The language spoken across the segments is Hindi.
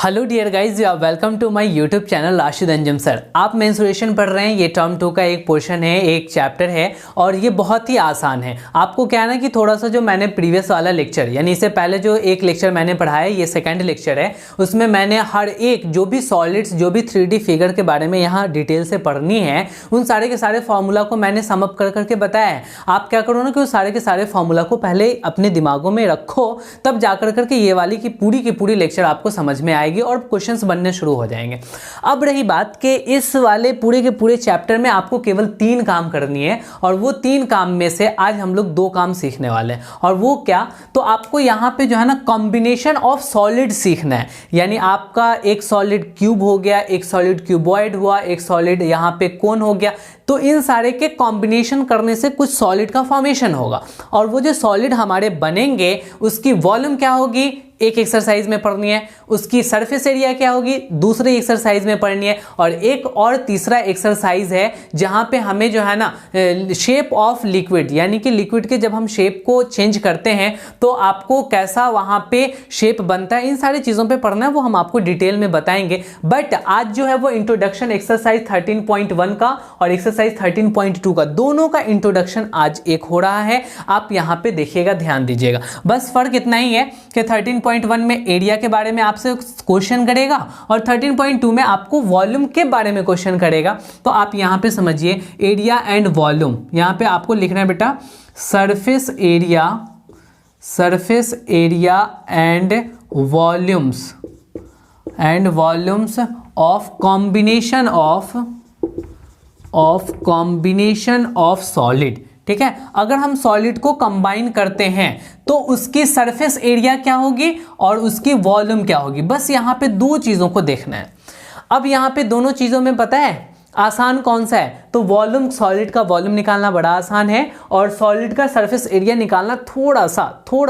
Hello dear guys, you are welcome to my YouTube channel Rashid Anjum sir. आप मेंसुरेशन पढ़ रहे हैं। ये टर्म 2 का एक पोर्शन है, एक चैप्टर है और ये बहुत ही आसान है। आपको क्या है ना कि थोड़ा सा जो मैंने प्रीवियस वाला लेक्चर यानी इससे पहले जो एक लेक्चर मैंने पढ़ाया, ये सेकंड लेक्चर है, उसमें मैंने हर एक जो भी सॉलिड्स जो भी 3D फिगर के बारे में यहाँ डिटेल से पढ़नी है, उन सारे के सारे फॉर्मूला को मैंने समअप कर करके बताया है। आप क्या करो ना कि उस सारे के सारे फॉर्मूला को पहले अपने दिमागों में रखो, तब जाकर करके ये वाली की पूरी लेक्चर आपको समझ में आएगी और क्वेश्चंस बनने शुरू हो जाएंगे। अब रही बात कि इस वाले पूरे के पूरे चैप्टर में आपको केवल 3 काम करनी है और वो 3 काम में से आज हम लोग 2 काम सीखने वाले हैं। और वो क्या, तो आपको यहाँ पे जो है ना कॉम्बिनेशन ऑफ सॉलिड सीखना है। यानी आपका एक सॉलिड क्यूब हो गया, एक सॉलिड क्यूबॉइड हुआ, एक सॉलिड यहाँ पे कोन हो गया, तो इन सारे के कॉम्बिनेशन करने से कुछ सॉलिड का फॉर्मेशन होगा और वो जो सॉलिड हमारे बनेंगे उसकी वॉल्यूम क्या होगी, एक एक्सरसाइज में पढ़नी है। उसकी सरफेस एरिया क्या होगी, दूसरे एक्सरसाइज में पढ़नी है। और एक और तीसरा एक्सरसाइज है जहां पे हमें जो है ना शेप ऑफ लिक्विड, यानी कि लिक्विड के जब हम शेप को चेंज करते हैं तो आपको कैसा वहां पे शेप बनता है, इन सारी चीजों पे पढ़ना है। वो हम आपको डिटेल में बताएंगे। बट आज जो है वो इंट्रोडक्शन एक्सरसाइज 13.1 का और एक्सरसाइज 13.2 का, दोनों का इंट्रोडक्शन आज एक हो रहा है। आप यहाँ पे देखिएगा, ध्यान दीजिएगा। बस फर्क इतना ही है कि 13.1 में एरिया के बारे में आपसे क्वेश्चन करेगा और 13.2 में आपको वॉल्यूम के बारे में क्वेश्चन करेगा। तो आप यहां पे समझिए, एरिया एंड वॉल्यूम, यहां पे आपको लिखना है बेटा surface area and volumes of combination of solid. ठीक है, अगर हम सॉलिड को कंबाइन करते हैं तो उसकी सरफेस एरिया क्या होगी और उसकी वॉल्यूम क्या होगी। बस यहां पे 2 चीजों को देखना है। अब यहां पे दोनों चीजों में पता है आसान कौन सा है, तो वॉल्यूम, सॉलिड का वॉल्यूम निकालना बड़ा आसान है और सॉलिड का सरफेस एरिया निकालना थोड़ा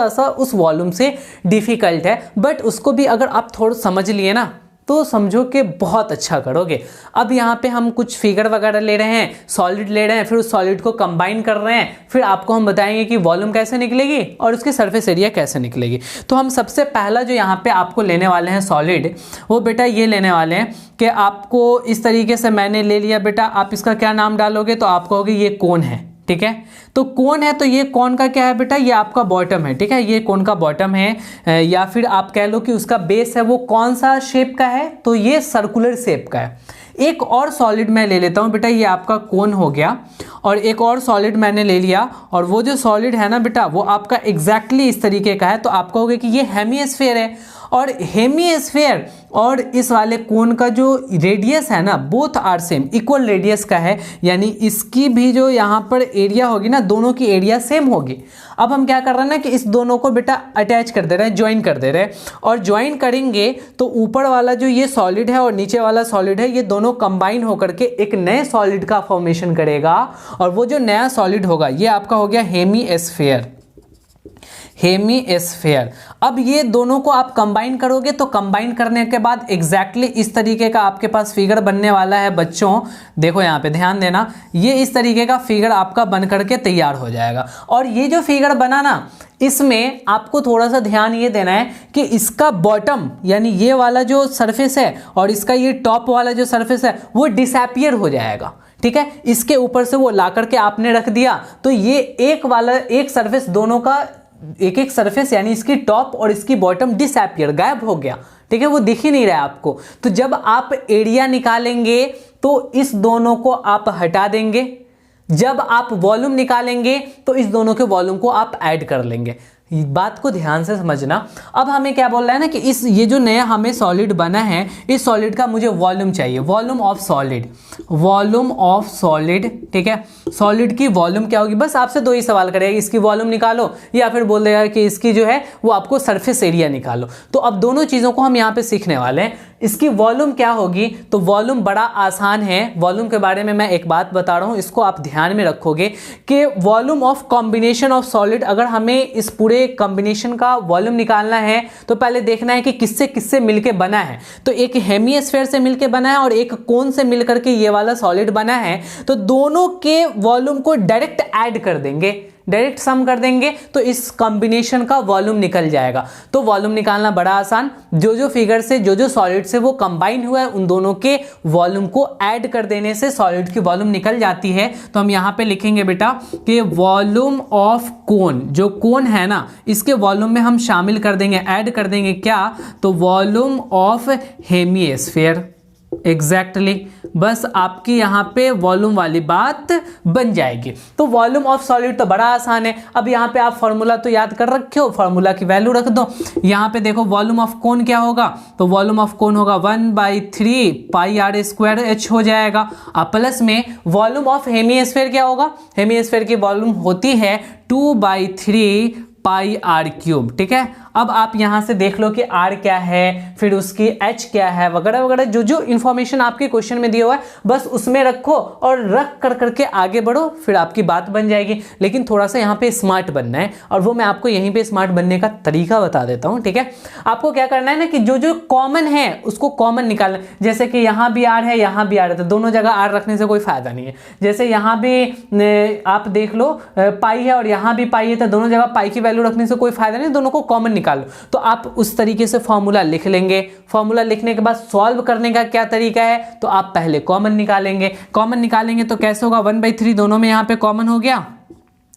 सा उस वॉल्यूम से डिफिकल्ट है। बट उसको भी अगर आप थोड़ा समझ लिए ना तो समझो कि बहुत अच्छा करोगे। अब यहाँ पे हम कुछ फिगर वगैरह ले रहे हैं, सॉलिड ले रहे हैं, फिर उस सॉलिड को कंबाइन कर रहे हैं, फिर आपको हम बताएंगे कि वॉल्यूम कैसे निकलेगी और उसकी सरफेस एरिया कैसे निकलेगी। तो हम सबसे पहला जो यहाँ पे आपको लेने वाले हैं सॉलिड, वो बेटा ये लेने वाले हैं कि आपको इस तरीके से मैंने ले लिया बेटा। आप इसका क्या नाम डालोगे तो आप कहोगे ये कोन है। ठीक है, तो कोन है तो ये कोन का क्या है बेटा, ये आपका बॉटम है। ठीक है, ये कोन का बॉटम है या फिर आप कह लो कि उसका बेस है वो कौन सा शेप का है, तो ये सर्कुलर शेप का है। एक और सॉलिड मैं ले लेता हूं बेटा, ये आपका कोन हो गया और एक और सॉलिड मैंने ले लिया और वो जो सॉलिड है ना बेटा वो आपका एग्जैक्टली इस तरीके का है। तो आप कहोगे कि ये हेमिस्फीयर है और हेमिस्फीयर और इस वाले कोन का जो रेडियस है ना, both are same, equal radius का है। यानी इसकी भी जो यहाँ पर एरिया होगी ना, दोनों की एरिया सेम होगी। अब हम क्या कर रहे हैं ना कि इस दोनों को बेटा अटैच कर दे रहे हैं, ज्वाइन कर दे रहे हैं। और ज्वाइन करेंगे तो ऊपर वाला जो ये सॉलिड है और नीचे वाला सॉलिड है, ये दोनों कंबाइन होकर के एक नए सॉलिड का फॉर्मेशन करेगा और वो जो नया सॉलिड होगा ये आपका हो गया हेमिस्फीयर। अब ये दोनों को आप कंबाइन करोगे तो कंबाइन करने के बाद एग्जैक्टली इस तरीके का आपके पास फिगर बनने वाला है बच्चों। देखो यहाँ पे ध्यान देना, ये इस तरीके का फिगर आपका बन करके तैयार हो जाएगा। और ये जो फिगर बना ना, इसमें आपको थोड़ा सा ध्यान ये देना है कि इसका बॉटम यानी ये वाला जो सरफेस है और इसका ये टॉप वाला जो सरफेस है वो डिसअपीयर हो जाएगा। ठीक है, इसके ऊपर से वो ला करके आपने रख दिया तो ये एक सरफेस, दोनों का एक सरफेस यानी इसकी टॉप और इसकी बॉटम डिसअपीयर, गायब हो गया। ठीक है, वो दिख ही नहीं रहा है आपको। तो जब आप एरिया निकालेंगे तो इस दोनों को आप हटा देंगे, जब आप वॉल्यूम निकालेंगे तो इस दोनों के वॉल्यूम को आप ऐड कर लेंगे। बात को ध्यान से समझना। अब हमें क्या बोल रहा है ना कि ये जो नया हमें सॉलिड बना है, इस सॉलिड का मुझे वॉल्यूम चाहिए, वॉल्यूम ऑफ सॉलिड। ठीक है, सॉलिड की वॉल्यूम क्या होगी, बस आपसे 2 ही सवाल करेगा, इसकी वॉल्यूम निकालो या फिर बोल देगा कि इसकी जो है वो आपको सरफेस एरिया निकालो। तो अब दोनों चीजों को हम यहाँ पे सीखने वाले हैं। इसकी वॉल्यूम क्या होगी, तो वॉल्यूम बड़ा आसान है। वॉल्यूम के बारे में मैं एक बात बता रहा हूं, इसको आप ध्यान में रखोगे कि volume of combination of solid, अगर हमें इस पूरे कॉम्बिनेशन का वॉल्यूम निकालना है तो पहले देखना है कि किससे किससे मिलके बना है। तो एक हेमिस्फीयर से मिलके बना है और एक कोन से मिलकर के ये वाला सॉलिड बना है, तो दोनों के वॉल्यूम को डायरेक्ट ऐड कर देंगे। डायरेक्ट सम कर देंगे तो इस कॉम्बिनेशन का वॉल्यूम निकल जाएगा। तो वॉल्यूम निकालना बड़ा आसान, जो फिगर से जो सॉलिड से वो कंबाइन हुआ है उन दोनों के वॉल्यूम को ऐड कर देने से सॉलिड की वॉल्यूम निकल जाती है। तो हम यहाँ पे लिखेंगे बेटा कि वॉल्यूम ऑफ कोन, जो कोन है ना इसके वॉल्यूम में हम शामिल कर देंगे, ऐड कर देंगे क्या, तो वॉल्यूम ऑफ हेमिस्फीयर। एग्जैक्टली बस आपकी यहाँ पे वॉल्यूम वाली बात बन जाएगी। तो वॉल्यूम ऑफ सॉलिड तो बड़ा आसान है। अब यहाँ पे आप फॉर्मूला तो याद कर रखे हो, फॉर्मूला की वैल्यू रख दो। यहाँ पे देखो वॉल्यूम ऑफ कोन क्या होगा, तो वॉल्यूम ऑफ कोन होगा 1/3 पाई आर स्क्वायर एच हो जाएगा। अब प्लस में वॉल्यूम ऑफ हेमिस्फीयर क्या होगा, हेमिस्फीयर की वॉल्यूम होती है 2/3 पाई आर क्यूब। ठीक है, अब आप यहाँ से देख लो कि आर क्या है, फिर उसकी एच क्या है, वगैरह वगैरह जो इन्फॉर्मेशन आपके क्वेश्चन में दिया हुआ है बस उसमें रखो और रख कर करके आगे बढ़ो, फिर आपकी बात बन जाएगी। लेकिन थोड़ा सा यहाँ पे स्मार्ट बनना है और वो मैं आपको यहीं पे स्मार्ट बनने का तरीका बता देता हूँ। ठीक है, आपको क्या करना है ना कि जो कॉमन है उसको कॉमन निकालना। जैसे कि यहाँ भी आर है, यहाँ भी आर है, तो दोनों जगह आर रखने से कोई फायदा नहीं है। जैसे यहाँ भी आप देख लो पाई है और यहाँ भी पाई है, तो दोनों जगह पाई की वैल्यू रखने से कोई फायदा नहीं, दोनों को कॉमन निकालो। तो आप उस तरीके से फॉर्मूला लिख लेंगे। फॉर्मूला लिखने के बाद सॉल्व करने का क्या तरीका है, तो आप पहले कॉमन निकालेंगे। कॉमन निकालेंगे तो कैसे होगा, 1/3 दोनों में यहाँ पे कॉमन हो गया।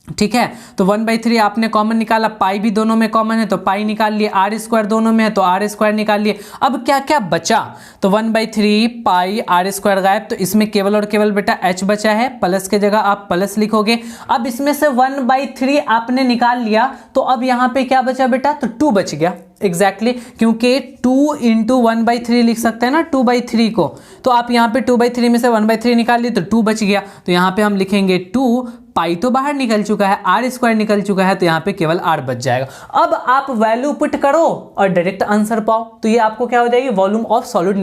ठीक है, तो 1/3 आपने कॉमन निकाला, पाई भी दोनों में कॉमन है तो पाई निकाल लिए, आर स्क्वायर दोनों में है तो आर स्क्वायर निकाल लिए। अब क्या क्या बचा, तो 1/3 पाई आर स्क्वायर गायब, तो इसमें केवल और केवल बेटा एच बचा है, प्लस के जगह आप प्लस लिखोगे। अब इसमें से 1/3 आपने निकाल लिया तो अब यहाँ पे क्या बचा बेटा, तो 2 बच गया। एग्जैक्टली क्योंकि 2 × 1/3 लिख सकते हैं ना 2/3 को, तो आप यहाँ पे 2/3 में से 1/3 निकाल लिए तो 2 बच गया। तो यहाँ पे हम लिखेंगे 2, पाई तो बाहर निकल चुका है, आर स्क्वायर निकल चुका है, तो यहाँ पे केवल आर बच जाएगा। अब आप वैल्यू पुट करो और डायरेक्ट आंसर पाओ, तो ये आपको क्या हो जाएगी, वॉल्यूम ऑफ सॉलिड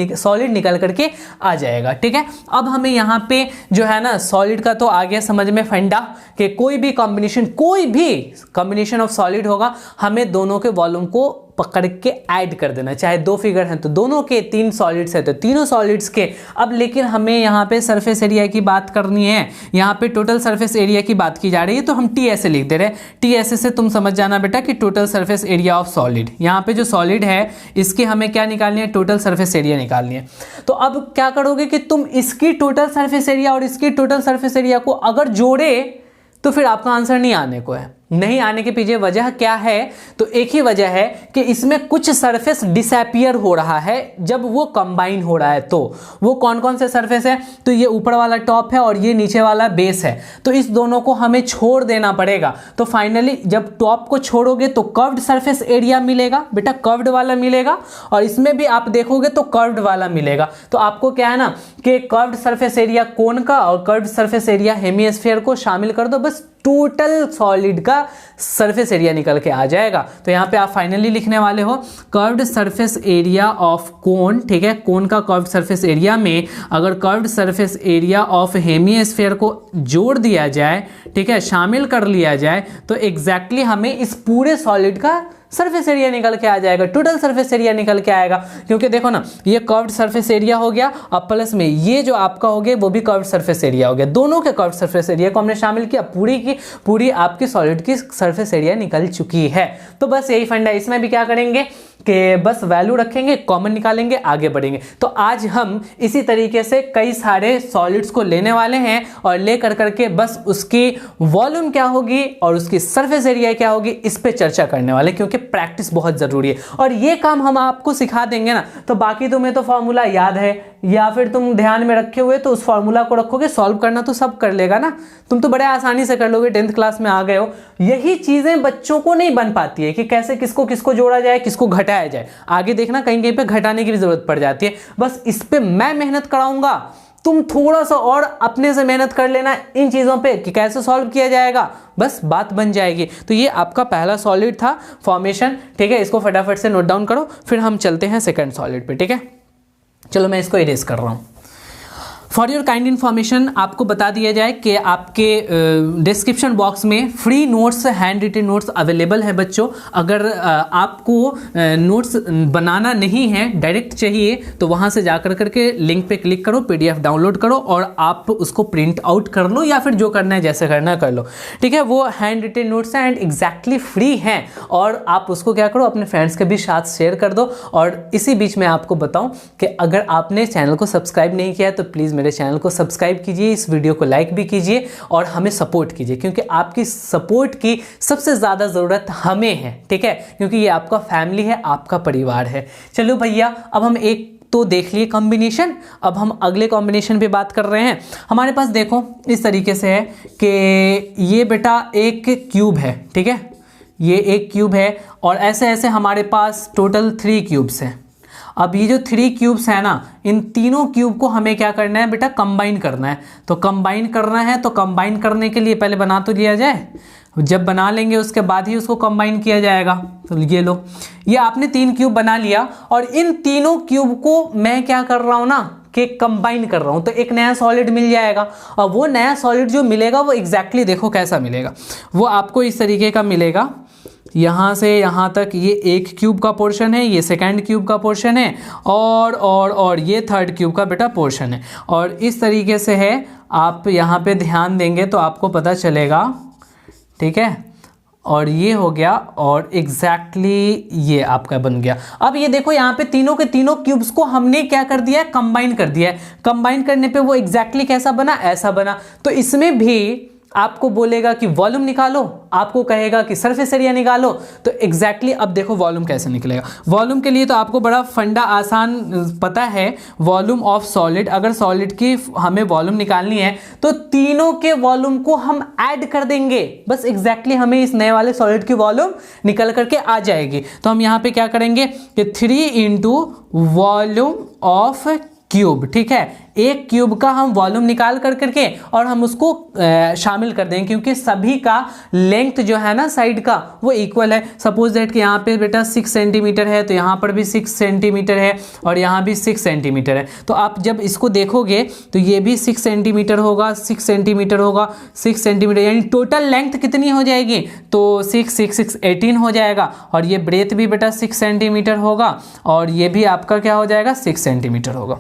निकल करके आ जाएगा। ठीक है, अब हमें यहाँ पे जो है ना सॉलिड का तो आ गया समझ में फंडा कि कोई भी कॉम्बिनेशन ऑफ सॉलिड होगा, हमें दोनों के वॉल्यूम को पकड़ के ऐड कर देना। चाहे 2 फिगर हैं तो दोनों के, 3 सॉलिड्स हैं तो तीनों सॉलिड्स के। अब लेकिन हमें यहाँ पे सरफेस एरिया की बात करनी है, यहाँ पे टोटल सरफेस एरिया की बात की जा रही है, तो हम टी ऐसे लिख दे रहे हैं। टी ऐसे से तुम समझ जाना बेटा कि total surface area of solid, यहाँ पे जो सॉलिड है इसकी हमें क्या निकालनी है, टोटल सरफेस एरिया निकालनी है। तो अब क्या करोगे कि तुम इसकी टोटल सरफेस एरिया और इसकी टोटल सरफेस एरिया को अगर जोड़े तो फिर आपका आंसर नहीं आने को है। नहीं आने के पीछे वजह क्या है, तो एक ही वजह है कि इसमें कुछ सरफेस डिसअपीयर हो रहा है जब वो कंबाइन हो रहा है। तो वो कौन कौन से सरफेस है, तो ये ऊपर वाला टॉप है और ये नीचे वाला बेस है, तो इस दोनों को हमें छोड़ देना पड़ेगा। तो फाइनली जब टॉप को छोड़ोगे तो कर्व्ड सरफेस एरिया मिलेगा बेटा, कर्व्ड वाला मिलेगा, और इसमें भी आप देखोगे तो कर्व्ड वाला मिलेगा। तो आपको क्या है ना कि कर्व्ड सरफेस एरिया कोन का और कर्व्ड सरफेस एरिया हेमिस्फीयर को शामिल कर दो, बस टोटल सॉलिड का सरफेस एरिया निकल के आ जाएगा। तो यहाँ पे आप फाइनली लिखने वाले हो curved surface area of cone. ठीक है, कोन का कर्व्ड सरफेस एरिया में अगर curved surface area of hemisphere को जोड़ दिया जाए, ठीक है, शामिल कर लिया जाए, तो एग्जैक्टली हमें इस पूरे सॉलिड का सरफेस एरिया निकल के आ जाएगा, टोटल सरफेस एरिया निकल के आएगा। क्योंकि देखो ना ये कर्व्ड सरफेस एरिया हो गया और प्लस में ये जो आपका हो गया वो भी कर्व्ड सरफेस एरिया हो गया, दोनों के कर्व्ड सरफेस एरिया को हमने शामिल किया, पूरी की पूरी आपकी सॉलिड की सरफेस एरिया निकल चुकी है। तो बस यही फंडा, इसमें भी क्या करेंगे कि बस वैल्यू रखेंगे, कॉमन निकालेंगे, आगे बढ़ेंगे। तो आज हम इसी तरीके से कई सारे सॉलिड्स को लेने वाले हैं और ले करके बस उसकी वॉल्यूम क्या होगी और उसकी सरफेस एरिया क्या होगी इस पे चर्चा करने वाले, क्योंकि प्रैक्टिस बहुत ज़रूरी है। और ये काम हम आपको सिखा देंगे ना, तो बाकी तुम्हें तो फॉर्मूला याद है या फिर तुम ध्यान में रखे हुए तो उस फॉर्मूला को रखोगे, सॉल्व करना तो सब कर लेगा ना, तुम तो बड़े आसानी से कर लोगे, 10th क्लास में आ गए हो। यही चीज़ें बच्चों को नहीं बन पाती है कि कैसे किसको किसको जोड़ा जाए, किसको घटाया जाए। आगे देखना कहीं कहीं पे घटाने की भी जरूरत पड़ जाती है। बस इस पे मैं मेहनत कराऊंगा, तुम थोड़ा सा और अपने से मेहनत कर लेना इन चीज़ों पे कि कैसे सॉल्व किया जाएगा, बस बात बन जाएगी। तो ये आपका पहला सॉलिड था फॉर्मेशन। ठीक है, इसको फटाफट से नोट डाउन करो, फिर हम चलते हैं सेकंड सॉलिड पे। ठीक है, चलो मैं इसको इरेज कर रहा हूँ। फॉर योर काइंड इन्फॉर्मेशन आपको बता दिया जाए कि आपके डिस्क्रिप्शन बॉक्स में free notes, hand written notes available है बच्चों। अगर आपको नोट्स बनाना नहीं है, डायरेक्ट चाहिए, तो वहाँ से जा करके लिंक पे क्लिक करो, PDF डाउनलोड करो और आप उसको प्रिंट आउट कर लो, या फिर जो करना है जैसे करना है कर लो, ठीक है। वो हैंड रिटन नोट्स हैं एंड एग्जैक्टली फ्री हैं, और आप उसको क्या करो, अपने फ्रेंड्स के भी साथ शेयर कर दो। और इसी बीच में आपको बताऊं कि अगर आपने चैनल को सब्सक्राइब नहीं किया है तो प्लीज़ मेरे चैनल को सब्सक्राइब कीजिए, इस वीडियो को लाइक भी कीजिए और हमें सपोर्ट कीजिए, क्योंकि आपकी सपोर्ट की सबसे ज़्यादा ज़रूरत हमें है, ठीक है, क्योंकि ये आपका फैमिली है, आपका परिवार है। चलो भैया, अब हम एक तो देख लिए कॉम्बिनेशन, अब हम अगले कॉम्बिनेशन पे बात कर रहे हैं। हमारे पास देखो इस तरीके से है कि ये बेटा एक क्यूब है, ठीक है, ये एक क्यूब है और ऐसे ऐसे हमारे पास टोटल 3 क्यूब्स हैं। अब ये जो 3 क्यूब्स है ना, इन तीनों क्यूब को हमें क्या करना है बेटा, कंबाइन करना है। तो कंबाइन करना है, तो कंबाइन करने के लिए पहले बना तो लिया जाए, जब बना लेंगे उसके बाद ही उसको कंबाइन किया जाएगा। तो ये लो, ये आपने 3 क्यूब बना लिया और इन तीनों क्यूब को मैं क्या कर रहा हूँ ना कि कंबाइन कर रहा हूँ, तो एक नया सॉलिड मिल जाएगा। और वो नया सॉलिड जो मिलेगा वो एग्जैक्टली देखो कैसा मिलेगा, वो आपको इस तरीके का मिलेगा। यहाँ से यहाँ तक ये एक क्यूब का पोर्शन है, ये सेकंड क्यूब का पोर्शन है और ये थर्ड क्यूब का बेटा पोर्शन है। और इस तरीके से है, आप यहाँ पे ध्यान देंगे तो आपको पता चलेगा, ठीक है। और ये हो गया और एग्जैक्टली ये आपका बन गया। अब ये देखो यहाँ पे तीनों के तीनों क्यूब्स को हमने क्या कर दिया है, कंबाइन कर दिया है। कंबाइन करने पे वो एग्जैक्टली कैसा बना, ऐसा बना। तो इसमें भी आपको बोलेगा कि वॉल्यूम निकालो, आपको कहेगा कि सरफेस एरिया निकालो। तो एग्जैक्टली अब देखो वॉल्यूम कैसे निकलेगा। वॉल्यूम के लिए तो आपको बड़ा फंडा आसान पता है, वॉल्यूम ऑफ सॉलिड। अगर सॉलिड की हमें वॉल्यूम निकालनी है तो तीनों के वॉल्यूम को हम ऐड कर देंगे, बस एग्जैक्टली हमें इस नए वाले सॉलिड की वॉल्यूम निकल करके आ जाएगी। तो हम यहाँ पे क्या करेंगे कि 3 इंटू वॉल्यूम ऑफ क्यूब, ठीक है, एक क्यूब का हम वॉल्यूम निकाल करके और हम उसको शामिल कर देंगे, क्योंकि सभी का लेंथ जो है ना साइड का वो इक्वल है। सपोज दैट कि यहाँ पे बेटा 6 सेंटीमीटर है, तो यहाँ पर भी 6 सेंटीमीटर है और यहाँ भी 6 सेंटीमीटर है। तो आप जब इसको देखोगे तो ये भी 6 सेंटीमीटर होगा, 6 सेंटीमीटर होगा, 6 सेंटीमीटर, यानी टोटल लेंथ कितनी हो जाएगी, तो 6 6 6 18 हो जाएगा। और ये ब्रेथ भी बेटा 6 सेंटीमीटर होगा और ये भी आपका क्या हो जाएगा, 6 सेंटीमीटर होगा।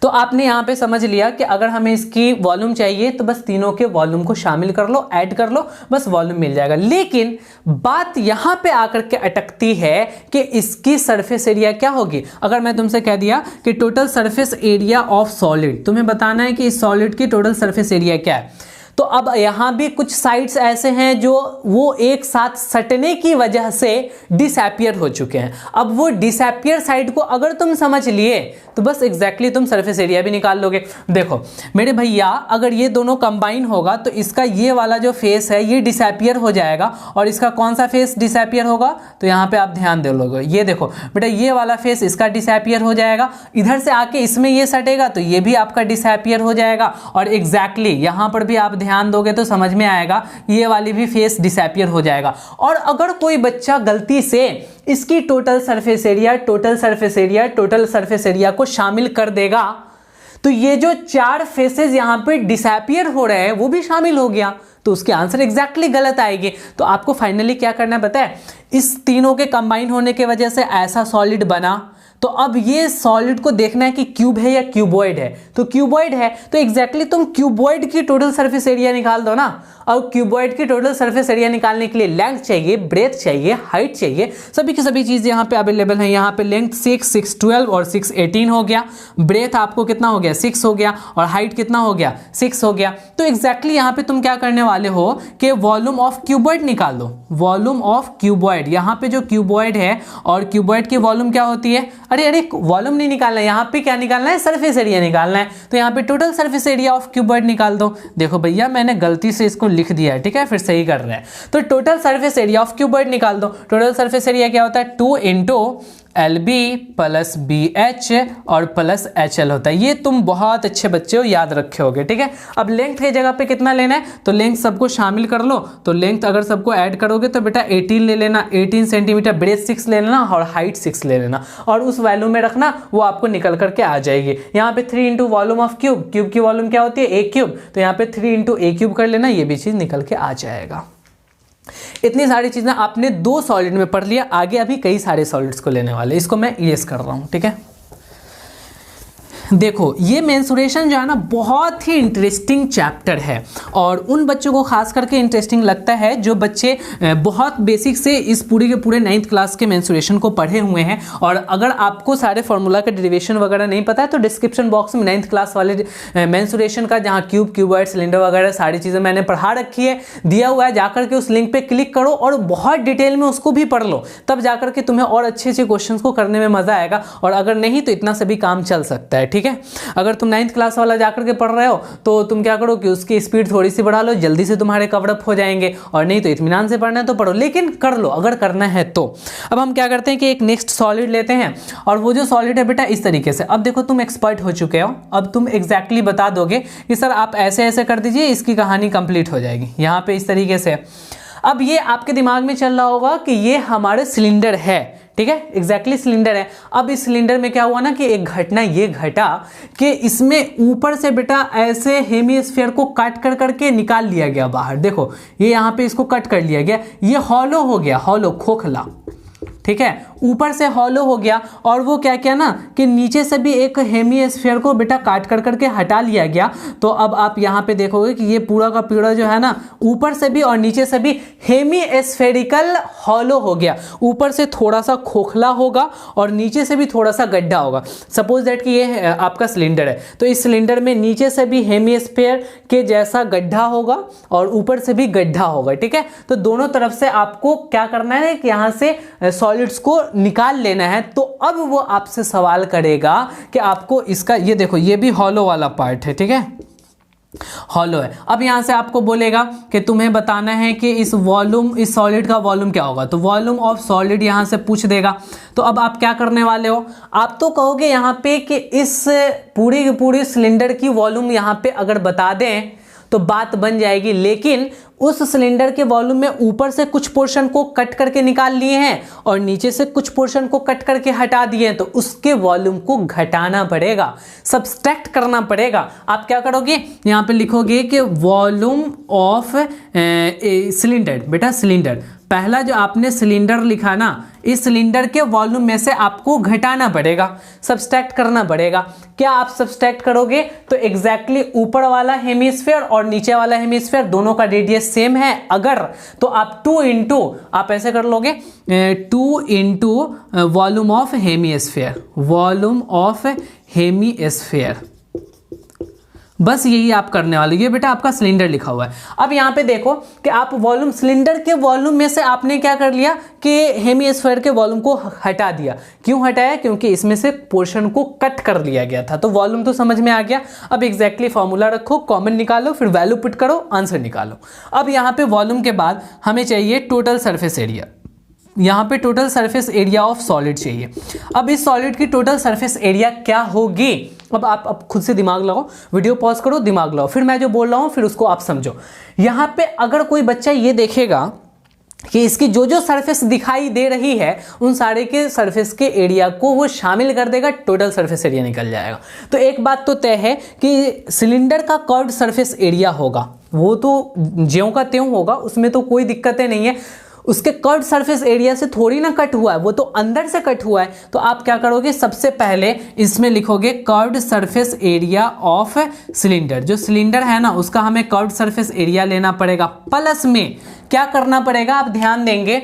तो आपने यहाँ पे समझ लिया कि अगर हमें इसकी वॉल्यूम चाहिए तो बस तीनों के वॉल्यूम को शामिल कर लो, ऐड कर लो, बस वॉल्यूम मिल जाएगा। लेकिन बात यहाँ पे आकर के अटकती है कि इसकी सरफेस एरिया क्या होगी। अगर मैं तुमसे कह दिया कि total surface area of solid, तुम्हें बताना है कि इस सॉलिड की टोटल सरफेस एरिया क्या है। तो अब यहाँ भी कुछ साइड्स ऐसे हैं जो वो एक साथ सटने की वजह से डिसअपियर हो चुके हैं। अब वो डिसअपियर साइड को अगर तुम समझ लिए तो बस एग्जैक्टली तुम सरफेस एरिया भी निकाल लोगे। देखो मेरे भैया, अगर ये दोनों कंबाइन होगा तो इसका ये वाला जो फेस है ये डिसअपियर हो जाएगा, और इसका कौन सा फेस डिसअपियर होगा, तो यहाँ पे आप ध्यान दे लोगे, ये देखो बेटा ये वाला फेस इसका डिसअपियर हो जाएगा, इधर से आके इसमें ये सटेगा तो ये भी आपका डिसअपियर हो जाएगा। और एग्जैक्टली यहाँ पर भी आप ध्यान दोगे तो समझ में आएगा, ये वाली भी फेस डिसअपियर हो जाएगा। और अगर कोई बच्चा गलती से इसकी टोटल सरफेस एरिया को शामिल कर देगा तो ये जो 4 फेसेस यहां पे डिसअपियर हो रहे हैं वो भी शामिल हो गया, तो उसके आंसर एग्जैक्टली गलत आएगी। तो आपको फाइनली क्या करना है पता है, इस तीनों के कंबाइन होने की वजह से ऐसा सॉलिड बना। तो अब ये सॉलिड को देखना है कि क्यूब है या क्यूबॉइड है। तो क्यूबॉइड है तो एग्जैक्टली तुम क्यूबॉइड की टोटल सरफेस एरिया निकाल दो ना। और क्यूबॉइड की टोटल सरफेस एरिया निकालने के लिए लेंथ चाहिए, ब्रेथ चाहिए, हाइट चाहिए, सभी की सभी चीज़ यहाँ पे अवेलेबल है। यहाँ पे लेंथ 6 6 12 और 6 18 हो गया, ब्रेथ आपको कितना हो गया 6 हो गया, और हाइट कितना हो गया 6 हो गया। तो एग्जैक्टली यहाँ पे तुम क्या करने वाले हो कि वॉल्यूम ऑफ क्यूबॉइड निकाल दो। वॉल्यूम ऑफ क्यूबॉइड, यहाँ पे जो क्यूबॉइड है और क्यूबॉइड की वॉल्यूम क्या होती है, अरे वॉल्यूम नहीं निकालना है, यहाँ पे क्या निकालना है, सरफेस एरिया निकालना है। तो यहाँ पे total surface area of cuboid निकाल दो। देखो भैया मैंने गलती से इसको लिख दिया है, ठीक है, फिर सही कर रहे हैं। तो total surface area of cuboid निकाल दो। टोटल सरफेस एरिया क्या होता है, 2 इंटू LB प्लस BH और प्लस HL होता है। ये तुम बहुत अच्छे बच्चे हो, याद रखे होगे, ठीक है। अब लेंथ की जगह पे कितना लेना है, तो लेंथ सबको शामिल कर लो। तो लेंथ अगर सबको ऐड करोगे तो बेटा 18 ले लेना, 18 सेंटीमीटर, ब्रेथ 6 ले लेना और हाइट 6 ले लेना, और उस वैल्यू में रखना, वो आपको निकल करके आ जाएगी। यहाँ पे 3 into volume of cube, cube की वॉल्यूम क्या होती है, ए क्यूब, तो यहाँ पे 3 इंटू ए क्यूब कर लेना, ये भी चीज़ निकल के आ जाएगा। इतनी सारी चीज़ें आपने 2 सॉलिड में पढ़ लिया। आगे अभी कई सारे सॉलिड्स को लेने वाले, इसको मैं इरेज कर रहा हूँ, ठीक है। देखो ये मेंसुरेशन जो है ना बहुत ही इंटरेस्टिंग चैप्टर है, और उन बच्चों को खास करके इंटरेस्टिंग लगता है जो बच्चे बहुत बेसिक से इस पूरे के पूरे 9th क्लास के मेंसुरेशन को पढ़े हुए हैं। और अगर आपको सारे फार्मूला का डेरिवेशन वगैरह नहीं पता है तो डिस्क्रिप्शन बॉक्स में 9th क्लास वाले मेंसुरेशन का, जहाँ क्यूब, क्यूबॉइड, सिलेंडर वगैरह सारी चीज़ें मैंने पढ़ा रखी है, दिया हुआ है। जाकर के उस लिंक पर क्लिक करो और बहुत डिटेल में उसको भी पढ़ लो, तब जाकर के तुम्हें और अच्छे अच्छे क्वेश्चन को करने में मज़ा आएगा। और अगर नहीं तो इतना से भी काम चल सकता है, ठीक है। अगर तुम 9th क्लास वाला जाकर के पढ़ रहे हो तो तुम क्या करो कि उसकी स्पीड थोड़ी सी बढ़ा लो, जल्दी से तुम्हारे कवर अप हो जाएंगे। और नहीं तो इत्मीनान से पढ़ना है तो पढ़ो, लेकिन कर लो अगर करना है तो। अब हम क्या करते हैं कि एक नेक्स्ट सॉलिड लेते हैं, और वो जो सॉलिड है बेटा इस तरीके से। अब देखो तुम एक्सपर्ट हो चुके हो, अब तुम एग्जैक्टली बता दोगे कि सर आप ऐसे ऐसे कर दीजिए, इसकी कहानी कंप्लीट हो जाएगी। यहाँ पे इस तरीके से अब ये आपके दिमाग में चल रहा होगा कि ये हमारे सिलेंडर है, ठीक है, एग्जैक्टली सिलेंडर है। अब इस सिलेंडर में क्या हुआ ना कि एक घटना ये घटा कि इसमें ऊपर से बेटा ऐसे हेमीस्फीयर को कट कर करके निकाल लिया गया बाहर। देखो ये यहाँ पे इसको कट कर लिया गया, ये हॉलो हो गया, हॉलो, खोखला, ठीक है, ऊपर से हॉलो हो गया। और वो क्या किया ना कि नीचे से भी एक हेमीस्फीयर को बेटा काट कर करके हटा लिया गया। तो अब आप यहाँ पे देखोगे कि ये पूरा का पूरा जो है ना ऊपर से भी और नीचे से भी हेमीस्फेरिकल हॉलो हो गया। ऊपर से थोड़ा सा खोखला होगा और नीचे से भी थोड़ा सा गड्ढा होगा। सपोज दैट कि ये आपका सिलेंडर है, तो इस सिलेंडर में नीचे से भी हेमीस्फीयर के जैसा गड्ढा होगा और ऊपर से भी गड्ढा होगा, ठीक है। तो दोनों तरफ से आपको क्या करना है कि यहाँ से सॉलिड्स को निकाल लेना है। तो अब वो आपसे सवाल करेगा कि आपको इसका, ये देखो ये भी हॉलो वाला पार्ट है, ठीक है, हॉलो है। अब यहां से आपको बोलेगा कि तुम्हें बताना है कि इस सॉलिड का वॉल्यूम क्या होगा। तो वॉल्यूम ऑफ सॉलिड यहां से पूछ देगा। तो अब आप क्या करने वाले हो, आप तो कहोगे यहां पे कि इस पूरी की पूरी सिलेंडर की वॉल्यूम यहां पे अगर बता दें तो बात बन जाएगी। लेकिन उस सिलेंडर के वॉल्यूम में ऊपर से कुछ पोर्शन को कट करके निकाल लिए हैं और नीचे से कुछ पोर्शन को कट करके हटा दिए हैं, तो उसके वॉल्यूम को घटाना पड़ेगा, सब्सट्रैक्ट करना पड़ेगा। आप क्या करोगे, यहाँ पे लिखोगे कि वॉल्यूम ऑफ सिलेंडर, बेटा सिलेंडर, पहला जो आपने सिलेंडर लिखा ना, इस सिलेंडर के वॉल्यूम में से आपको घटाना पड़ेगा, सब्सट्रैक्ट करना पड़ेगा। क्या आप सब्सट्रैक्ट करोगे तो एग्जैक्टली ऊपर वाला हेमीस्फीयर और नीचे वाला हेमीस्फीयर दोनों का रेडियस सेम है अगर, तो आप 2 इंटू, आप ऐसे कर लोगे 2 into volume of hemisphere, volume of hemisphere, बस यही आप करने वाले। ये बेटा आपका सिलेंडर लिखा हुआ है। अब यहाँ पे देखो कि आप वॉल्यूम, सिलेंडर के वॉल्यूम में से आपने क्या कर लिया कि हेमीस्फीयर के वॉल्यूम को हटा दिया। क्यों हटाया, क्योंकि इसमें से पोर्शन को कट कर लिया गया था। तो वॉल्यूम तो समझ में आ गया। अब एग्जैक्टली फॉर्मूला रखो, कॉमन निकालो, फिर वैल्यू पुट करो, आंसर निकालो। अब यहाँ पे वॉल्यूम के बाद हमें चाहिए टोटल सरफेस एरिया। यहाँ पे total surface area of solid चाहिए। अब इस सॉलिड की टोटल सरफेस एरिया क्या होगी, अब आप खुद से दिमाग लगाओ, वीडियो पॉज करो, दिमाग लगाओ, फिर मैं जो बोल रहा हूँ फिर उसको आप समझो। यहाँ पे अगर कोई बच्चा ये देखेगा कि इसकी जो जो सरफेस दिखाई दे रही है उन सारे के सरफेस के एरिया को वो शामिल कर देगा, टोटल सरफेस एरिया निकल जाएगा। तो एक बात तो तय है कि सिलेंडर का कर्व्ड सरफेस एरिया होगा, वो तो ज्यों का त्यों होगा, उसमें तो कोई दिक्कतें नहीं है। उसके कर्व्ड सरफेस एरिया से थोड़ी ना कट हुआ है, वो तो अंदर से कट हुआ है। तो आप क्या करोगे, सबसे पहले इसमें लिखोगे curved surface area of cylinder. जो सिलेंडर है ना उसका हमें कर्व्ड सरफेस एरिया लेना पड़ेगा। प्लस में क्या करना पड़ेगा, आप ध्यान देंगे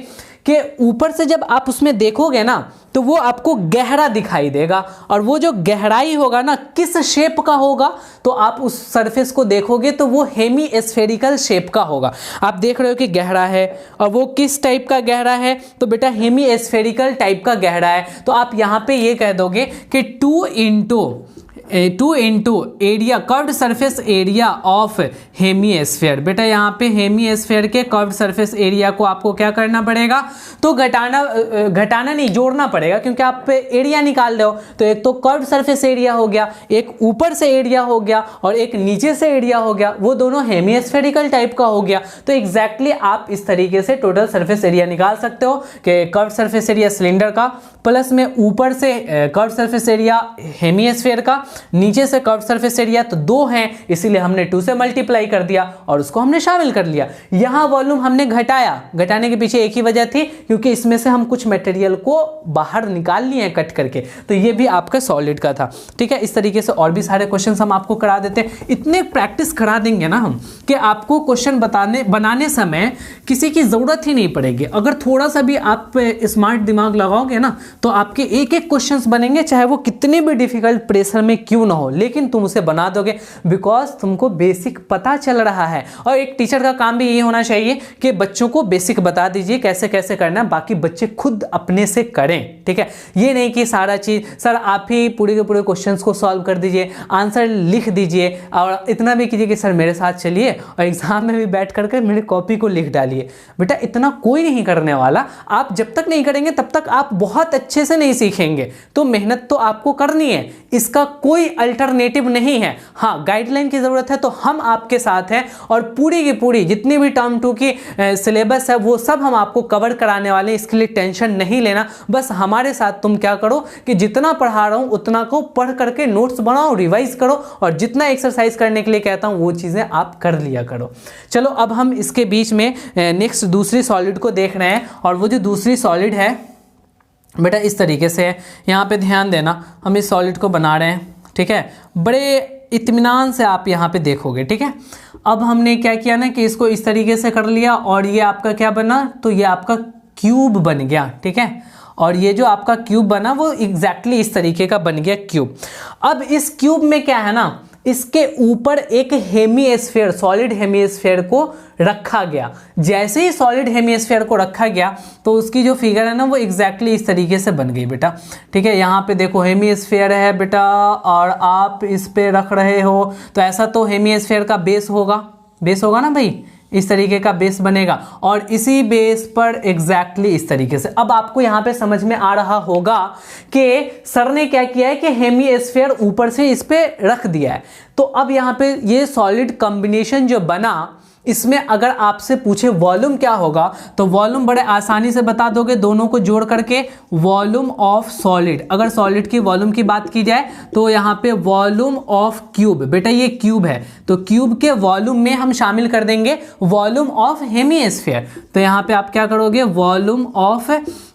कि ऊपर से जब आप उसमें देखोगे ना तो वो आपको गहरा दिखाई देगा, और वो जो गहराई होगा ना किस शेप का होगा, तो आप उस सरफेस को देखोगे तो वो हेमी स्फेरिकल शेप का होगा। आप देख रहे हो कि गहरा है, और वो किस टाइप का गहरा है, तो बेटा हेमी स्फेरिकल टाइप का गहरा है। तो आप यहाँ पे ये कह दोगे कि 2 into area, curved surface area of hemisphere. बेटा यहाँ पे हेमीस्फीयर के कर्व्ड सरफेस एरिया को आपको क्या करना पड़ेगा, तो घटाना नहीं, जोड़ना पड़ेगा। पड़ेगा क्योंकि आप एरिया निकाल रहे हो। तो एक तो कर्व्ड सरफेस एरिया हो गया, एक ऊपर से एरिया हो गया और एक नीचे से एरिया हो गया, वो दोनों हेमिस्फेरिकल टाइप का हो गया। तो एग्जैक्टली आप इस तरीके से टोटल सरफेस एरिया निकाल सकते हो कि कर्व्ड सरफेस एरिया सिलेंडर का प्लस में ऊपर से कर्व्ड सरफेस एरिया हेमिस्फीयर का, नीचे से कर्व्ड सरफेस एरिया, तो दो हैं इसीलिए हमने 2 से मल्टीप्लाई कर दिया और उसको हमने शामिल कर लिया। यहाँ वॉल्यूम हमने घटाया, घटाने के पीछे एक ही वजह थी क्योंकि इसमें से हम कुछ मटेरियल को बाहर निकाल लिए हैं कट करके, तो ये भी आपका सॉलिड का था। ठीक है, इस तरीके से और भी सारे क्वेश्चंस हम आपको करा देते हैं। इतने प्रैक्टिस करा देंगे ना हम कि आपको क्वेश्चन बनाने समय किसी की जरूरत ही नहीं पड़ेगी। अगर थोड़ा सा भी आप स्मार्ट दिमाग लगाओगे ना तो आपके एक एक क्वेश्चंस बनेंगे, चाहे वो कितने भी डिफिकल्ट प्रेशर में क्यों ना हो, लेकिन तुम उसे बना दोगे बिकॉज तुमको बेसिक पता चल रहा है। और एक टीचर का काम भी ये होना चाहिए कि बच्चों को बेसिक बता दीजिए कैसे कैसे करना है, बाकी बच्चे खुद अपने से करें। ठीक है, ये नहीं कि सारा चीज सर आप ही पूरे के पूरे क्वेश्चंस को सॉल्व कर दीजिए, आंसर लिख दीजिए और इतना भी कीजिए कि सर मेरे साथ चलिए और एग्जाम में भी बैठ करके मेरी कॉपी को लिख डालिए। बेटा इतना कोई नहीं करने वाला। आप जब तक नहीं करेंगे तब तक आप बहुत अच्छे से नहीं सीखेंगे। तो मेहनत तो आपको करनी है, इसका कोई अल्टरनेटिव नहीं है। हाँ, गाइडलाइन की जरूरत है तो हम आपके साथ हैं और पूरी की पूरी जितनी भी टर्म 2 की सिलेबस है वो सब हम आपको कवर कराने वाले हैं। इसके लिए टेंशन नहीं लेना, बस हमारे साथ तुम क्या करो कि जितना पढ़ा रहा हूं उतना को पढ़ करके नोट्स बनाओ, रिवाइज करो और जितना एक्सरसाइज करने के लिए कहता हूं वो चीजें आप कर लिया करो। चलो अब हम इसके बीच में नेक्स्ट दूसरी सॉलिड को देख रहे हैं और वो जो दूसरी सॉलिड है बेटा इस तरीके से है। यहाँ पे ध्यान देना, हम इस सॉलिड को बना रहे हैं। ठीक है, बड़े इत्मीनान से आप यहाँ पे देखोगे। ठीक है, अब हमने क्या किया ना कि इसको इस तरीके से कर लिया और ये आपका क्या बना, तो ये आपका क्यूब बन गया। ठीक है, और ये जो आपका क्यूब बना वो एग्जैक्टली इस तरीके का बन गया क्यूब। अब इस क्यूब में क्या है ना, इसके ऊपर एक हेमिस्फीयर, सॉलिड हेमिस्फीयर को रखा गया। जैसे ही सॉलिड हेमिस्फीयर को रखा गया तो उसकी जो फिगर है ना वो एग्जैक्टली इस तरीके से बन गई बेटा। ठीक है, यहाँ पे देखो हेमिस्फीयर है बेटा और आप इस पे रख रहे हो तो ऐसा तो हेमिस्फीयर का बेस होगा ना भाई, इस तरीके का बेस बनेगा और इसी बेस पर एग्जैक्टली इस तरीके से। अब आपको यहाँ पे समझ में आ रहा होगा कि सर ने क्या किया है कि हेमिस्फीयर ऊपर से इस पे रख दिया है। तो अब यहाँ पे ये सॉलिड कॉम्बिनेशन जो बना, इसमें अगर आपसे पूछे वॉल्यूम क्या होगा तो वॉल्यूम बड़े आसानी से बता दोगे, दोनों को जोड़ करके वॉल्यूम ऑफ सॉलिड। अगर सॉलिड की वॉल्यूम की बात की जाए तो यहाँ पे वॉल्यूम ऑफ क्यूब, बेटा ये क्यूब है तो क्यूब के वॉल्यूम में हम शामिल कर देंगे वॉल्यूम ऑफ हेमिस्फीयर। तो यहाँ पे आप क्या करोगे, वॉल्यूम ऑफ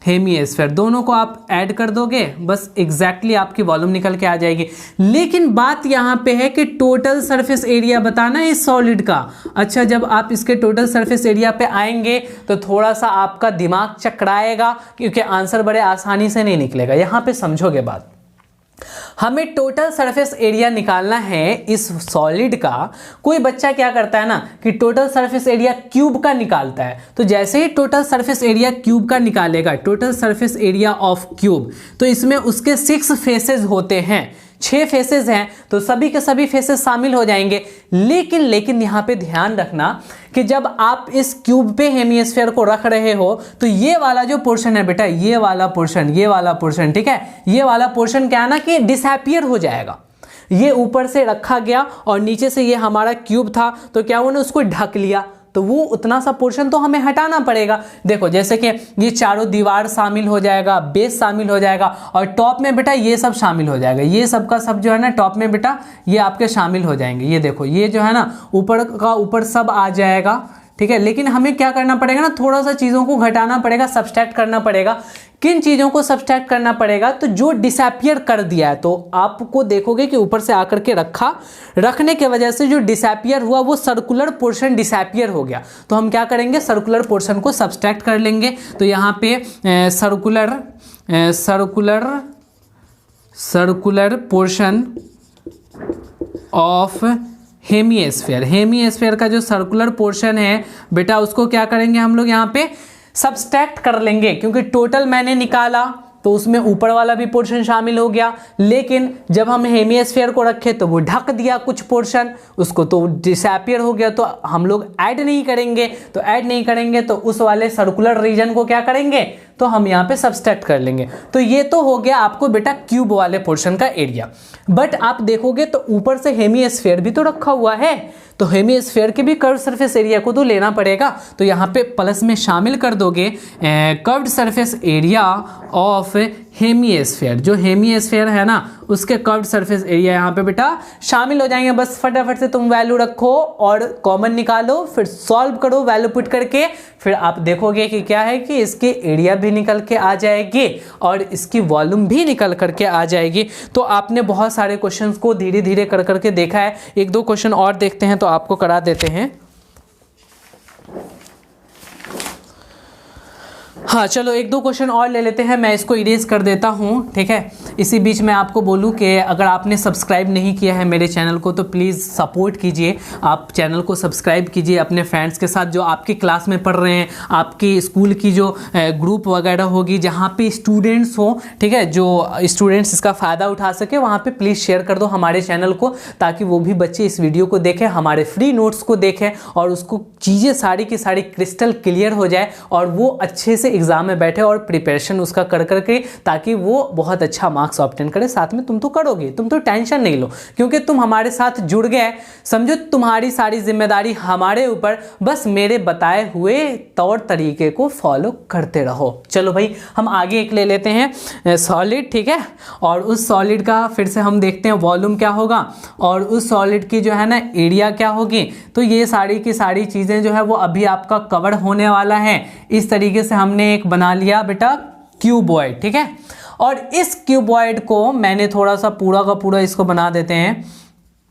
हेमिस्फीयर, दोनों को आप ऐड कर दोगे, बस एग्जैक्टली आपकी वॉल्यूम निकल के आ जाएगी। लेकिन बात यहाँ पे है कि टोटल सरफेस एरिया बताना है इस सॉलिड का। अच्छा, जब आप इसके टोटल सरफेस एरिया पे आएंगे तो थोड़ा सा आपका दिमाग चकराएगा क्योंकि आंसर बड़े आसानी से नहीं निकलेगा। यहाँ पे समझोगे बात, हमें टोटल सरफेस एरिया निकालना है इस सॉलिड का। कोई बच्चा क्या करता है ना कि टोटल सरफेस एरिया क्यूब का निकालता है, तो जैसे ही टोटल सरफेस एरिया क्यूब का निकालेगा, total surface area of cube, तो इसमें उसके 6 फेसेस होते हैं, 6 फेसेस हैं तो सभी के सभी फेसेस शामिल हो जाएंगे। लेकिन यहाँ पे ध्यान रखना कि जब आप इस क्यूब पे हेमिस्फीयर को रख रहे हो तो ये वाला जो पोर्शन है बेटा, ये वाला पोर्शन, ठीक है, ये वाला पोर्शन क्या है ना कि डिसअपीयर हो जाएगा। ये ऊपर से रखा गया और नीचे से ये हमारा क्यूब था तो क्या उन्होंने उसको ढक लिया, तो वो उतना सा पोर्शन तो हमें हटाना पड़ेगा। देखो जैसे कि ये चारों दीवार शामिल हो जाएगा, बेस शामिल हो जाएगा और टॉप में बेटा ये सब शामिल हो जाएगा। ये सब का सब जो है ना टॉप में बेटा ये आपके शामिल हो जाएंगे। ये देखो ये जो है ना ऊपर का ऊपर सब आ जाएगा, ठीक है। लेकिन हमें क्या करना पड़ेगा ना, थोड़ा सा चीज़ों को घटाना पड़ेगा, सब्सट्रैक्ट करना पड़ेगा। किन चीज़ों को सब्सट्रैक्ट करना पड़ेगा, तो जो डिसअपीयर कर दिया है, तो आपको देखोगे कि ऊपर से आकर के रखने के वजह से जो डिसअपीयर हुआ वो सर्कुलर पोर्शन डिसअपीयर हो गया। तो हम क्या करेंगे, सर्कुलर पोर्शन को सब्सट्रैक्ट कर लेंगे। तो यहाँ पे सर्कुलर पोर्शन ऑफ हेमिस्फीयर का जो सर्कुलर पोर्शन है बेटा उसको क्या करेंगे हम लोग यहाँ पे सब्सट्रैक्ट कर लेंगे, क्योंकि टोटल मैंने निकाला तो उसमें ऊपर वाला भी पोर्शन शामिल हो गया। लेकिन जब हम हेमिस्फीयर को रखे तो वो ढक दिया कुछ पोर्शन, उसको तो डिसअपीयर हो गया, तो हम लोग ऐड नहीं करेंगे। तो ऐड नहीं करेंगे तो उस वाले सर्कुलर रीजन को क्या करेंगे, तो हम यहाँ पे सब्सट्रैक्ट कर लेंगे। तो ये तो हो गया आपको बेटा क्यूब वाले पोर्शन का एरिया। बट आप देखोगे तो ऊपर से हेमीस्फीयर भी तो रखा हुआ है, तो हेमीस्फीयर के भी कर्व सरफेस एरिया को तो लेना पड़ेगा। तो यहाँ पे प्लस में शामिल कर दोगे curved surface area of hemisphere, जो हेमीस्फीयर है ना उसके कर्व्ड सरफेस एरिया यहाँ पे बेटा शामिल हो जाएंगे। बस फटाफट से तुम वैल्यू रखो और कॉमन निकालो, फिर सॉल्व करो वैल्यू पुट करके, फिर आप देखोगे कि क्या है कि इसकी एरिया भी निकल के आ जाएगी और इसकी वॉल्यूम भी निकल करके आ जाएगी। तो आपने बहुत सारे क्वेश्चंस को धीरे धीरे कर करके देखा है। एक दो क्वेश्चन और देखते हैं तो आपको करा देते हैं। हाँ चलो एक दो क्वेश्चन और ले लेते हैं, मैं इसको इरेज कर देता हूँ, ठीक है। इसी बीच में आपको बोलूँ कि अगर आपने सब्सक्राइब नहीं किया है मेरे चैनल को तो प्लीज़ सपोर्ट कीजिए, आप चैनल को सब्सक्राइब कीजिए अपने फ्रेंड्स के साथ जो आपकी क्लास में पढ़ रहे हैं, आपकी स्कूल की जो ग्रुप वगैरह होगी जहाँ पे स्टूडेंट्स हो, ठीक है, जो स्टूडेंट्स इसका फ़ायदा उठा सके वहाँ पर प्लीज़ शेयर कर दो हमारे चैनल को, ताकि वो भी बच्चे इस वीडियो को देखें, हमारे फ्री नोट्स को देखें और उसको चीज़ें सारी की सारी क्रिस्टल क्लियर हो जाए और वो अच्छे से एग्जाम में बैठे और प्रिपरेशन उसका कर करके, ताकि वो बहुत अच्छा मार्क्स ऑब्टेन करे। साथ में तुम तो करोगे, तुम तो टेंशन नहीं लो, क्योंकि तुम हमारे साथ जुड़ गए। समझो तुम्हारी सारी जिम्मेदारी हमारे ऊपर, बस मेरे बताए हुए तौर तरीके को फॉलो करते रहो। चलो भाई हम आगे एक ले लेते हैं सॉलिड, ठीक है, और उस सॉलिड का फिर से हम देखते हैं वॉल्यूम क्या होगा और उस सॉलिड की जो है ना एरिया क्या होगी। तो ये सारी की सारी चीज़ें जो है वो अभी आपका कवर होने वाला है। इस तरीके से हमने एक बना लिया बेटा क्यूबॉइड, ठीक है, और इस क्यूबॉइड को मैंने थोड़ा सा पूरा का पूरा इसको बना देते हैं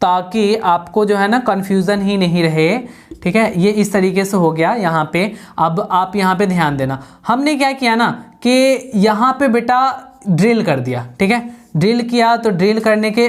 ताकि आपको जो है ना कंफ्यूजन ही नहीं रहे, ठीक है। ये इस तरीके से हो गया यहाँ पे। अब आप यहाँ पे ध्यान देना, हमने क्या किया ना कि यहाँ पे बेटा ड्रिल कर दिया, ठीक है, ड्रिल किया तो ड्रिल करने के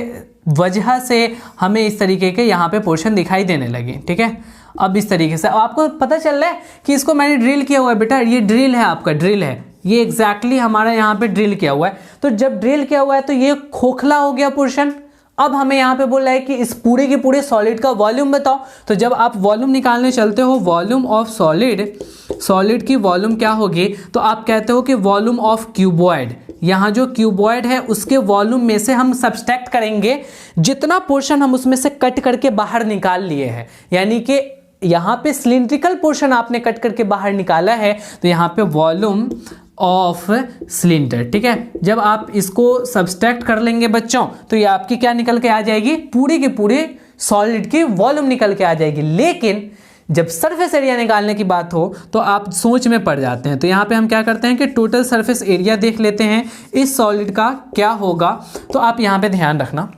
वजह से हमें इस तरीके के यहाँ पे पोर्शन दिखाई देने लगे, ठीक है। अब इस तरीके से आपको पता चल रहा है कि इसको मैंने ड्रिल किया हुआ है बेटा, ये ड्रिल है, आपका ड्रिल है, ये एग्जैक्टली हमारा यहाँ पे ड्रिल किया हुआ है। तो जब ड्रिल किया हुआ है तो ये खोखला हो गया पोर्शन। अब हमें यहाँ पे बोल रहा है कि इस पूरे के पूरे सॉलिड का वॉल्यूम बताओ। तो जब आप वॉल्यूम निकालने चलते हो, वॉल्यूम ऑफ सॉलिड की वॉल्यूम क्या होगी, तो आप कहते हो कि वॉल्यूम ऑफ क्यूबॉइड, यहाँ जो क्यूबॉइड है उसके वॉल्यूम में से हम सब्सट्रैक्ट करेंगे जितना पोर्शन हम उसमें से कट करके बाहर निकाल लिए हैं। यानी कि यहाँ पे सिलिंड्रिकल पोर्शन आपने कट करके बाहर निकाला है, तो यहाँ पे वॉल्यूम ऑफ सिलेंडर, ठीक है। जब आप इसको सब्सट्रैक्ट कर लेंगे बच्चों तो ये आपकी क्या निकल के आ जाएगी, पूरी की पूरी सॉलिड की वॉल्यूम निकल के आ जाएगी। लेकिन जब सरफेस एरिया निकालने की बात हो तो आप सोच में पड़ जाते हैं। तो यहाँ पे हम क्या करते हैं कि टोटल सरफेस एरिया देख लेते हैं इस सॉलिड का क्या होगा। तो आप यहाँ पे ध्यान रखना,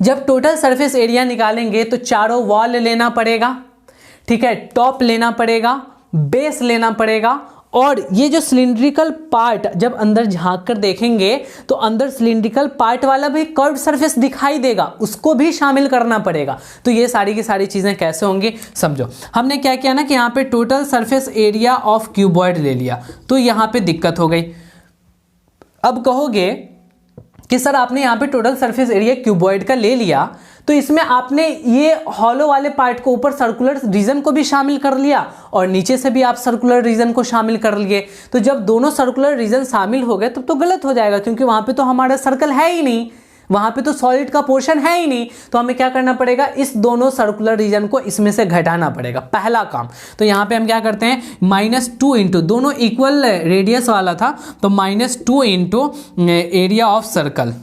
जब टोटल सरफेस एरिया निकालेंगे तो चारों वॉल लेना पड़ेगा, ठीक है, टॉप लेना पड़ेगा, बेस लेना पड़ेगा, और ये जो सिलिंड्रिकल पार्ट जब अंदर झांक कर देखेंगे तो अंदर सिलिंड्रिकल पार्ट वाला भी कर्व्ड सरफेस दिखाई देगा, उसको भी शामिल करना पड़ेगा। तो ये सारी की सारी चीज़ें कैसे होंगी समझो। हमने क्या किया ना कि यहाँ पे total surface area of cuboid ले लिया, तो यहाँ पे दिक्कत हो गई। अब कहोगे कि सर आपने यहाँ पे टोटल सरफेस एरिया क्यूबॉइड का ले लिया, तो इसमें आपने ये हॉलो वाले पार्ट को ऊपर सर्कुलर रीजन को भी शामिल कर लिया और नीचे से भी आप सर्कुलर रीजन को शामिल कर लिए। तो जब दोनों सर्कुलर रीजन शामिल हो गए तब तो गलत हो जाएगा, क्योंकि वहाँ पे तो हमारा सर्कल है ही नहीं, वहाँ पे तो सॉलिड का पोर्शन है ही नहीं। तो हमें क्या करना पड़ेगा, इस दोनों सर्कुलर रीजन को इसमें से घटाना पड़ेगा, पहला काम। तो यहाँ पे हम क्या करते हैं, -2 इंटू, दोनों इक्वल रेडियस वाला था तो -2 into area of circle,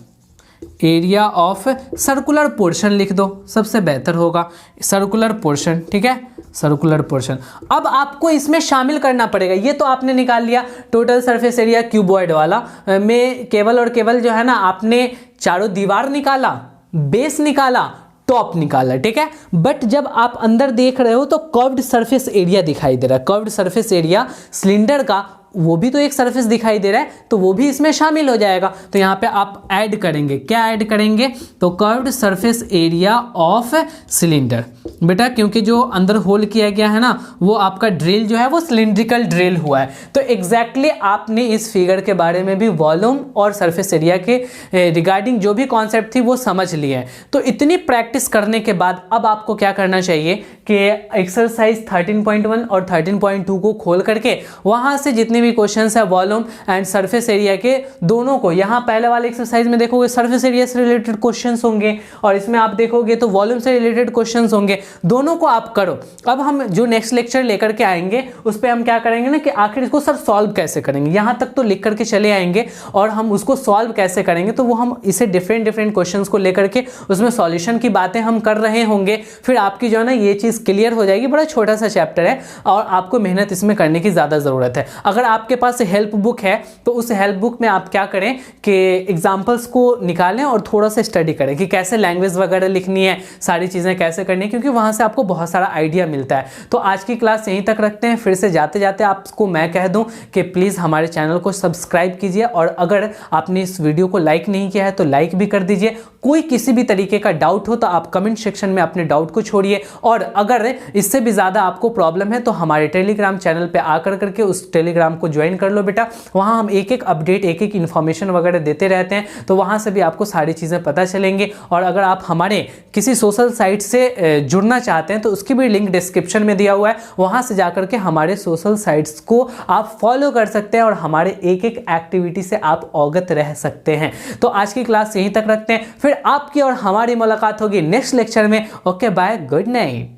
area of circular portion लिख दो, सबसे बेहतर होगा, सर्कुलर पोर्शन, ठीक है, सर्कुलर पोर्शन। अब आपको इसमें शामिल करना पड़ेगा, ये तो आपने निकाल लिया टोटल सरफेस एरिया क्यूबॉइड वाला में केवल और केवल जो है ना आपने चारों दीवार निकाला, बेस निकाला, टॉप निकाला, ठीक है। बट जब आप अंदर देख रहे हो तो कर्व्ड सरफेस एरिया दिखाई दे रहा है, कर्व्ड सरफेस एरिया सिलेंडर का, वो भी तो एक सरफेस दिखाई दे रहा है, तो वो भी इसमें शामिल हो जाएगा। तो यहाँ पे आप ऐड करेंगे, क्या ऐड करेंगे, तो curved surface area of cylinder बेटा, क्योंकि जो अंदर होल किया गया है ना वो आपका ड्रिल जो है वो सिलिंड्रिकल ड्रिल हुआ है। तो एग्जैक्टली आपने इस फिगर के बारे में भी वॉल्यूम और सरफेस एरिया के रिगार्डिंग जो भी कॉन्सेप्ट थी वो समझ लिए हैं। तो इतनी प्रैक्टिस करने के बाद अब आपको क्या करना चाहिए कि एक्सरसाइज 13.1 और 13.2 को खोल करके वहाँ से जितनी भी क्वेश्चन है वॉल्यूम एंड सरफेस एरिया के दोनों को, यहाँ पहले वाले एक्सरसाइज में देखोगे सरफेस एरिया से रिलेटेड क्वेश्चन होंगे और इसमें आप देखोगे तो वॉल्यूम से रिलेटेड क्वेश्चन होंगे, दोनों को आप करो। अब हम जो नेक्स्ट लेक्चर लेकर के आएंगे उस पर हम क्या करेंगे ना कि आखिर इसको सर सॉल्व कैसे करेंगे, यहाँ तक तो लिख करके चले आएंगे और हम उसको सॉल्व कैसे करेंगे, तो वो हम इसे डिफरेंट क्वेश्चंस को लेकर के उसमें सॉल्यूशन की बातें हम कर रहे होंगे। फिर आपकी जो है ना ये चीज़ क्लियर हो जाएगी। बड़ा छोटा सा चैप्टर है और आपको मेहनत इसमें करने की ज़्यादा ज़रूरत है। अगर आपके पास हेल्प बुक है तो उस हेल्प बुक में आप क्या करें कि एग्जाम्पल्स को निकालें और थोड़ा सा स्टडी करें कि कैसे लैंग्वेज वगैरह लिखनी है, सारी चीज़ें कैसे करनी है, क्योंकि वहाँ से आपको बहुत सारा आइडिया मिलता है। तो आज की क्लास यहीं तक रखते हैं। फिर से जाते जाते आपको मैं कह दूँ कि प्लीज़ हमारे चैनल को सब्सक्राइब कीजिए और अगर आपने इस वीडियो को लाइक नहीं किया है तो लाइक भी कर दीजिए। कोई किसी भी तरीके का डाउट हो तो आप कमेंट सेक्शन में अपने डाउट को छोड़िए और अगर इससे भी ज़्यादा आपको प्रॉब्लम है तो हमारे टेलीग्राम चैनल पे आकर करके उस टेलीग्राम को ज्वाइन कर लो बेटा। वहाँ हम एक अपडेट एक इन्फॉर्मेशन वगैरह देते रहते हैं, तो वहाँ से भी आपको सारी चीज़ें पता चलेंगी। और अगर आप हमारे किसी सोशल साइट से जुड़ना चाहते हैं तो उसकी भी लिंक डिस्क्रिप्शन में दिया हुआ है, वहाँ से जाकर के हमारे सोशल साइट्स को आप फॉलो कर सकते हैं और हमारे एक एक्टिविटी से आप अवगत रह सकते हैं। तो आज की क्लास यहीं तक रखते हैं, फिर आपकी और हमारी मुलाकात होगी नेक्स्ट लेक्चर में। Okay bye, good night.